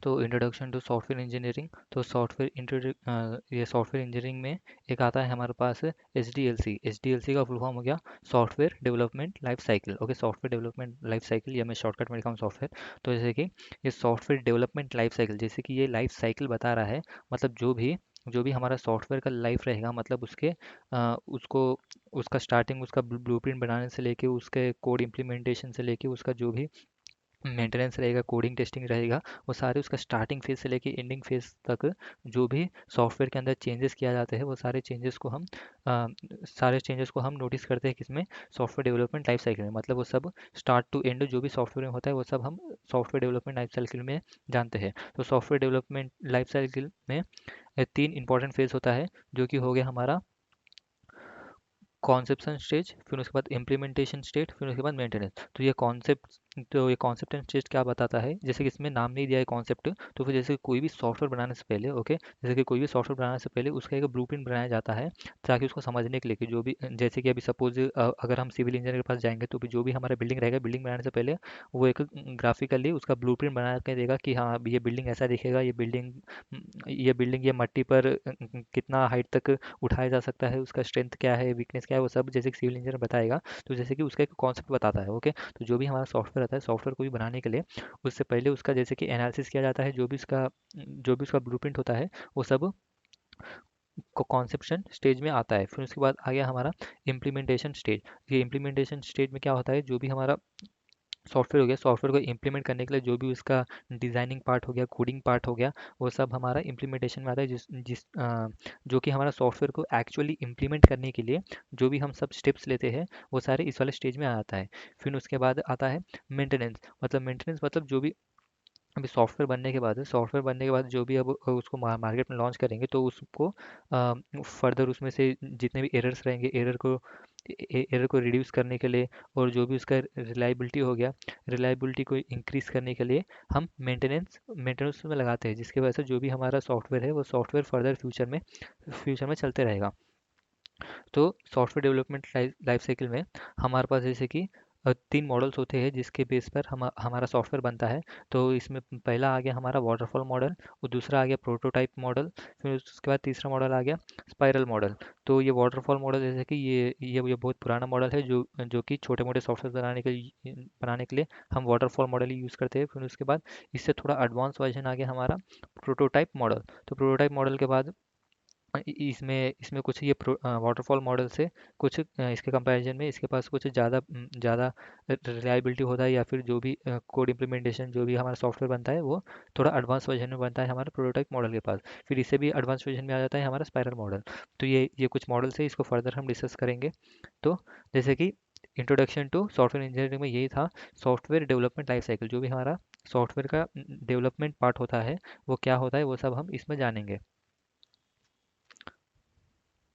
तो introduction to software engineering. तो ये सॉफ्टवेयर इंजीनियरिंग में एक आता है हमारे पास SDLC। SDLC का फुल फॉर्म हो गया software development life cycle. Okay, software development life cycle, या मैं शॉर्टकट में लिखा हूँ सॉफ्टवेयर। तो जैसे कि ये सॉफ्टवेयर डेवलपमेंट लाइफ साइकिल, जैसे कि ये लाइफ साइकिल बता रहा है, मतलब जो भी हमारा सॉफ्टवेयर का लाइफ रहेगा, मतलब उसको उसका स्टार्टिंग, उसका ब्लूप्रिंट बनाने से लेके, उसके कोड इम्प्लीमेंटेशन से लेके, उसका जो भी मेंटेनेंस रहेगा, कोडिंग टेस्टिंग रहेगा, वो सारे उसका स्टार्टिंग फेज से लेके एंडिंग फेज तक जो भी सॉफ्टवेयर के अंदर चेंजेस किया जाते हैं, वो सारे चेंजेस को हम नोटिस करते हैं किसमें, सॉफ्टवेयर डेवलपमेंट लाइफ साइकिल में। मतलब वो सब स्टार्ट टू एंड जो भी सॉफ्टवेयर में होता है, वो सब हम सॉफ्टवेयर डेवलपमेंट लाइफ साइकिल में जानते हैं। तो सॉफ्टवेयर डेवलपमेंट लाइफ साइकिल में 3 इंपॉर्टेंट फेज होता है, जो कि हो गया हमारा कॉन्सेप्शन स्टेज, फिर उसके बाद इम्प्लीमेंटेशन स्टेज, फिर उसके बाद मेंटेनेंस। तो ये कॉन्सेप्ट एंड स्टेज क्या बताता है, जैसे कि इसमें नाम नहीं दिया है कॉन्सेप्ट, तो फिर जैसे कोई भी सॉफ्टवेयर बनाने से पहले, ओके, जैसे कि कोई भी सॉफ्टवेयर बनाने से पहले उसका एक ब्लूप्रिंट बनाया जाता है, ताकि उसको समझने के लिए कि जो भी, जैसे कि अभी सपोज अगर हम सिविल इंजीनियर के पास जाएंगे, तो भी जो भी हमारा बिल्डिंग रहेगा, बिल्डिंग बनाने से पहले वो एक ग्राफिकली उसका ब्लूप्रिंट बना के देगा कि हाँ, अब ये बिल्डिंग ऐसा दिखेगा, ये बिल्डिंग ये मट्टी पर कितना हाइट तक उठाया जा सकता है, उसका स्ट्रेंथ क्या है, वीकनेस क्या है, वो सब जैसे कि सिविल इंजीनियर बताएगा। तो जैसे कि उसका एक कॉन्सेप्ट बताता है। ओके, तो जो भी हमारा सॉफ्टवेयर आता है, सॉफ्टवेयर को भी बनाने के लिए उससे पहले उसका जैसे कि एनालिसिस किया जाता है, जो भी उसका ब्लूप्रिंट होता है, वो सब कॉन्सेप्शन स्टेज में आता है। फिर उसके बाद आ गया हमारा इम्प्लीमेंटेशन स्टेज। ये इम्प्लीमेंटेशन स्टेज में क्या होता है, जो भी हमारा सॉफ्टवेयर हो गया, सॉफ्टवेयर को इम्प्लीमेंट करने के लिए जो भी उसका डिज़ाइनिंग पार्ट हो गया, कोडिंग पार्ट हो गया, वो सब हमारा इम्प्लीमेंटेशन में आता है। जो कि हमारा सॉफ्टवेयर को एक्चुअली इम्प्लीमेंट करने के लिए जो भी हम सब स्टेप्स लेते हैं, वो सारे इस वाले स्टेज में आ जाता है। फिर उसके बाद आता है मेंटेनेंस, मतलब जो भी अभी सॉफ्टवेयर बनने के बाद जो भी अब उसको मार्केट में लॉन्च करेंगे, तो उसको फर्दर उसमें से जितने भी एरर्स रहेंगे, एरर को रिड्यूस करने के लिए, और जो भी उसका रिलायबिलिटी हो गया, रिलायबिलिटी को इंक्रीज करने के लिए हम मेंटेनेंस में लगाते हैं, जिसकी वजह से जो भी हमारा सॉफ्टवेयर है, वो सॉफ्टवेयर फर्दर फ्यूचर में चलते रहेगा। तो सॉफ्टवेयर डेवलपमेंट लाइफ साइकिल में हमारे पास जैसे कि 3 मॉडल्स होते हैं, जिसके बेस पर हमारा सॉफ्टवेयर बनता है। तो इसमें पहला आ गया हमारा वाटरफॉल मॉडल, और दूसरा आ गया प्रोटोटाइप मॉडल, फिर उसके बाद तीसरा मॉडल आ गया स्पाइरल मॉडल। तो ये वाटरफॉल मॉडल जैसे कि ये बहुत पुराना मॉडल है, जो कि छोटे मोटे सॉफ्टवेयर बनाने के लिए हम वाटरफॉल मॉडल ही यूज़ करते हैं। फिर उसके बाद इससे थोड़ा एडवांस वर्जन आ गया हमारा प्रोटोटाइप मॉडल। तो प्रोटोटाइप मॉडल के बाद इसमें कुछ ये वाटरफॉल मॉडल से कुछ इसके कंपैरिजन में इसके पास कुछ ज़्यादा रिलायबिलिटी होता है, या फिर जो भी कोड इम्प्लीमेंटेशन जो भी हमारा सॉफ्टवेयर बनता है, वो थोड़ा एडवांस वर्जन में बनता है हमारे प्रोटोटाइप मॉडल के पास। फिर इससे भी एडवांस वर्जन में आ जाता है हमारा स्पाइरल मॉडल। तो ये कुछ मॉडल्स है, इसको फर्दर हम डिस्कस करेंगे। तो जैसे कि इंट्रोडक्शन टू सॉफ्टवेयर इंजीनियरिंग में यही था, सॉफ्टवेयर डेवलपमेंट लाइफ साइकिल, जो भी हमारा सॉफ्टवेयर का डेवलपमेंट पार्ट होता है, वो क्या होता है, वो सब हम इसमें जानेंगे।